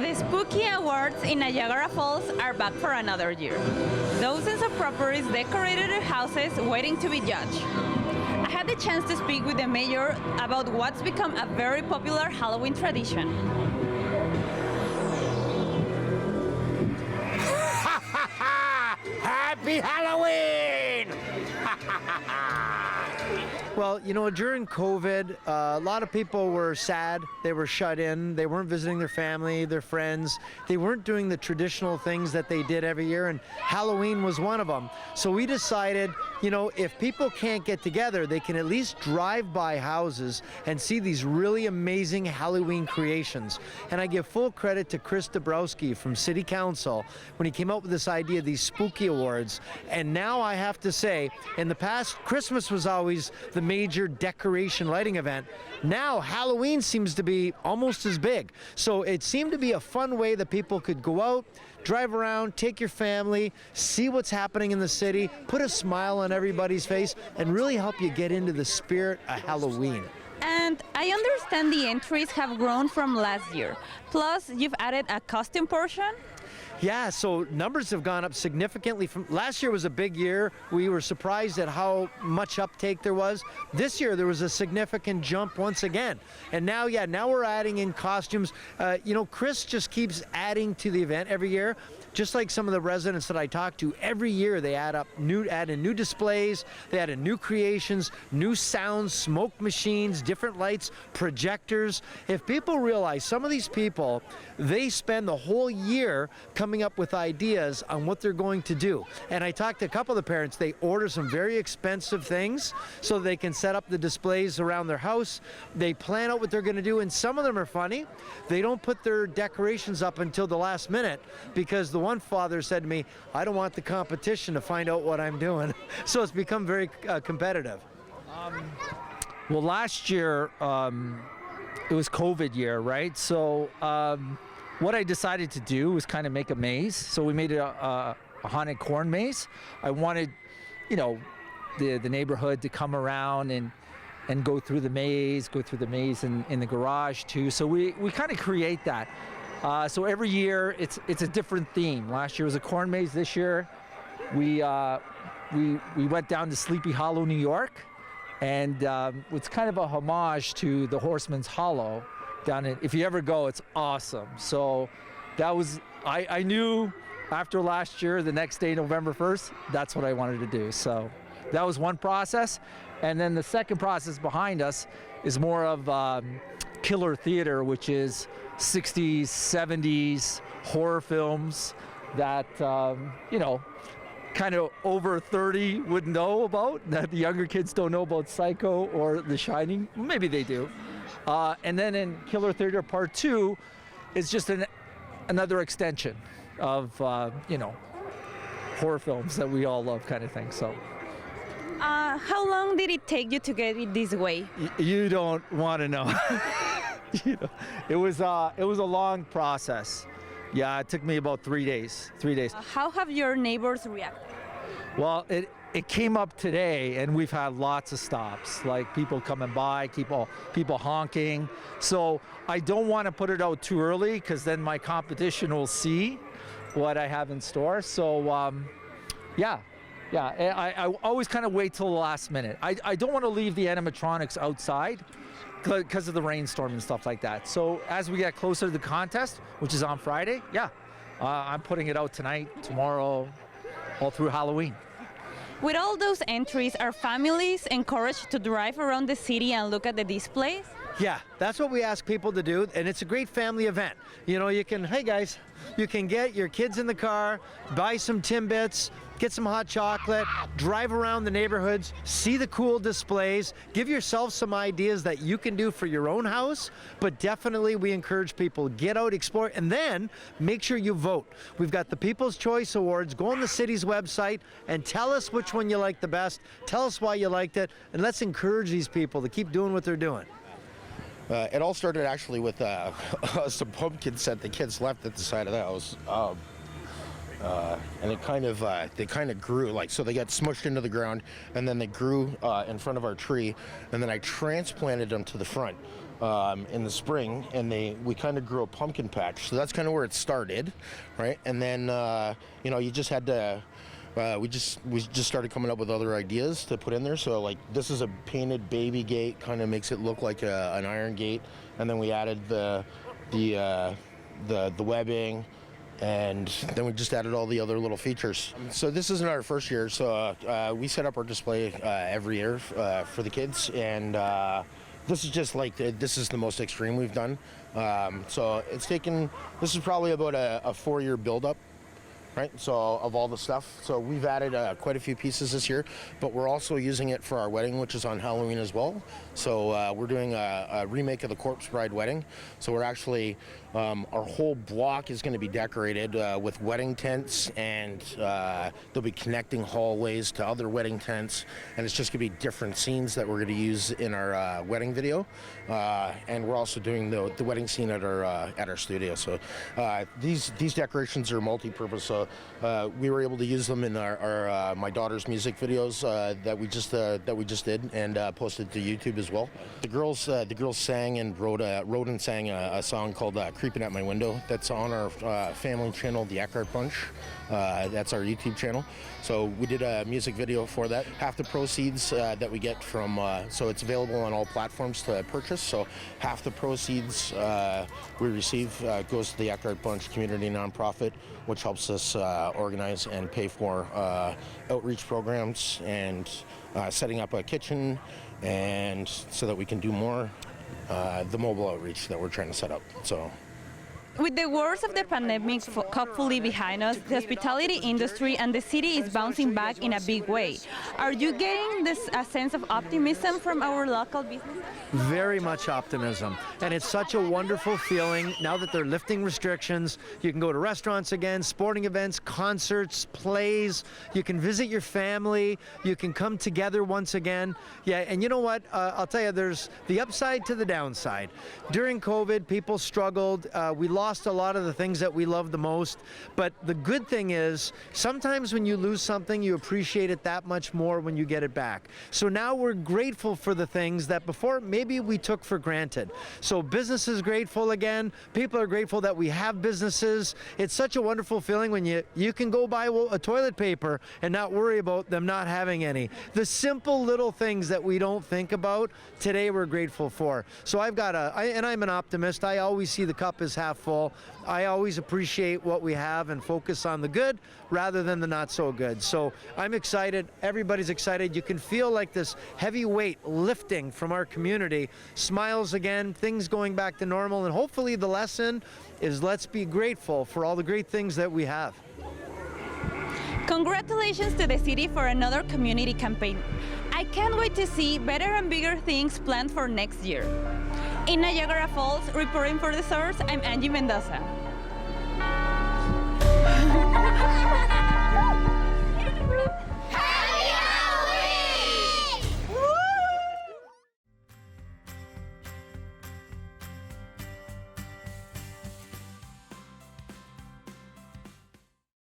The Spooky Awards in Niagara Falls are back for another year. Dozens of properties decorated their houses waiting to be judged. I had the chance to speak with the mayor about what's become a very popular Halloween tradition. Happy Halloween! Well, you know, during COVID, a lot of people were sad. They were shut in. They weren't visiting their family, their friends. They weren't doing the traditional things that they did every year, and Halloween was one of them. So we decided, you know, if people can't get together, they can at least drive by houses and see these really amazing Halloween creations. And I give full credit to Chris Dabrowski from City Council when he came up with this idea of these Spooky Awards. And now I have to say, in the past, Christmas was always the major decoration lighting event. Now Halloween seems to be almost as big. So it seemed to be a fun way that people could go out, drive around, take your family, see what's happening in the city, put a smile on everybody's face, and really help you get into the spirit of Halloween. And I understand the entries have grown from last year. Plus, you've added a costume portion? Yeah, so numbers have gone up significantly. From last year was a big year. We were surprised at how much uptake there was. This year there was a significant jump once again. And now, now we're adding in costumes. You know, Chris just keeps adding to the event every year. Just like some of the residents that I talk to, every year they add in new displays, they add in new creations, new sounds, smoke machines, different lights, projectors. If people realize some of these people, they spend the whole year coming up with ideas on what they're going to do. And I talked to a couple of the parents, they order some very expensive things so they can set up the displays around their house. They plan out what they're going to do, and some of them are funny. They don't put their decorations up until the last minute because the one father said to me, I don't want the competition to find out what I'm doing. So it's become very competitive. Well, last year, it was COVID year, right? So what I decided to do was kind of make a maze. So we made a haunted corn maze. I wanted, you know, the neighborhood to come around and go through the maze, in the garage too. So we kind of create that. So every year it's a different theme. Last year was a corn maze. This year we went down to Sleepy Hollow, New York, and it's kind of a homage to the Horseman's Hollow down in. If you ever go, it's awesome. So that was I knew after last year, the next day, November 1st, that's what I wanted to do. So that was one process, and then the second process behind us is more of killer theater, which is 60s, 70s horror films that, you know, kind of over 30 would know about, that the younger kids don't know about Psycho or The Shining. Maybe they do. And then in Killer Theater Part 2, it's just another extension of, you know, horror films that we all love kind of thing. So. How long did it take you to get it this way? You don't want to know. You know, it was a long process. Yeah, it took me about 3 days. How have your neighbors reacted? Well, it came up today, and we've had lots of stops, like people coming by, people honking. So I don't want to put it out too early because then my competition will see what I have in store. So yeah, I always kind of wait till the last minute. I don't want to leave the animatronics outside because of the rainstorm and stuff like that. So as we get closer to the contest, which is on Friday, I'm putting it out tonight, tomorrow, all through Halloween. With all those entries, are families encouraged to drive around the city and look at the displays? Yeah, that's what we ask people to do, and it's a great family event. You know, hey guys, you can get your kids in the car, buy some Timbits, get some hot chocolate, drive around the neighborhoods, see the cool displays, give yourself some ideas that you can do for your own house, but definitely we encourage people, get out, explore, and then make sure you vote. We've got the People's Choice Awards. Go on the city's website and tell us which one you like the best, tell us why you liked it, and let's encourage these people to keep doing what they're doing. It all started actually with some pumpkins that the kids left at the side of the house. And they kind of grew, like, so they got smushed into the ground, and then they grew in front of our tree, and then I transplanted them to the front. in the spring, and we kind of grew a pumpkin patch. So that's kind of where it started, right? And then you just had to. We just started coming up with other ideas to put in there. So like this is a painted baby gate, kind of makes it look like an iron gate, and then we added the webbing, and then we just added all the other little features. So this isn't our first year. So we set up our display every year for the kids, and this is just like this is the most extreme we've done. So it's taken. This is probably about a 4-year build-up. Right, so of all the stuff. So we've added quite a few pieces this year, but we're also using it for our wedding, which is on Halloween as well. So we're doing a remake of the Corpse Bride wedding. So we're actually, our whole block is going to be decorated with wedding tents, and there'll be connecting hallways to other wedding tents, and it's just going to be different scenes that we're going to use in our wedding video. And we're also doing the wedding scene at our studio. So these decorations are multi-purpose. So we were able to use them in our my daughter's music videos that we just did and posted to YouTube as well. The girls sang and wrote and sang a song called "Creepin" at My Window. That's on our family channel, the Eckhardt Bunch. That's our YouTube channel. So we did a music video for that. Half the proceeds that we get from, so it's available on all platforms to purchase. So half the proceeds we receive goes to the Eckhardt Bunch community nonprofit, which helps us organize and pay for outreach programs and setting up a kitchen, and so that we can do more the mobile outreach that we're trying to set up. So. With the worst of the pandemic hopefully behind us, the hospitality industry and the city is bouncing back in a big way. Are you getting a sense of optimism from our local business? Very much optimism. And it's such a wonderful feeling now that they're lifting restrictions. You can go to restaurants again, sporting events, concerts, plays. You can visit your family. You can come together once again. Yeah, and you know what? I'll tell you, there's the upside to the downside. During COVID, people struggled. We lost a lot of the things that we love the most. But the good thing is, sometimes when you lose something, you appreciate it that much more when you get it back. So now we're grateful for the things that before maybe we took for granted. So business is grateful again. People are grateful that we have businesses. It's such a wonderful feeling when you can go buy a toilet paper and not worry about them not having any. The simple little things that we don't think about, today we're grateful for. So and I'm an optimist. I always see the cup as half full. I always appreciate what we have and focus on the good rather than the not so good. So I'm excited. Everybody's excited. You can feel like this heavy weight lifting from our community. Smiles again, things going back to normal, and hopefully the lesson is let's be grateful for all the great things that we have. Congratulations to the city for another community campaign. I can't wait to see better and bigger things planned for next year. In Niagara Falls, reporting for The Source, I'm Angie Mendoza.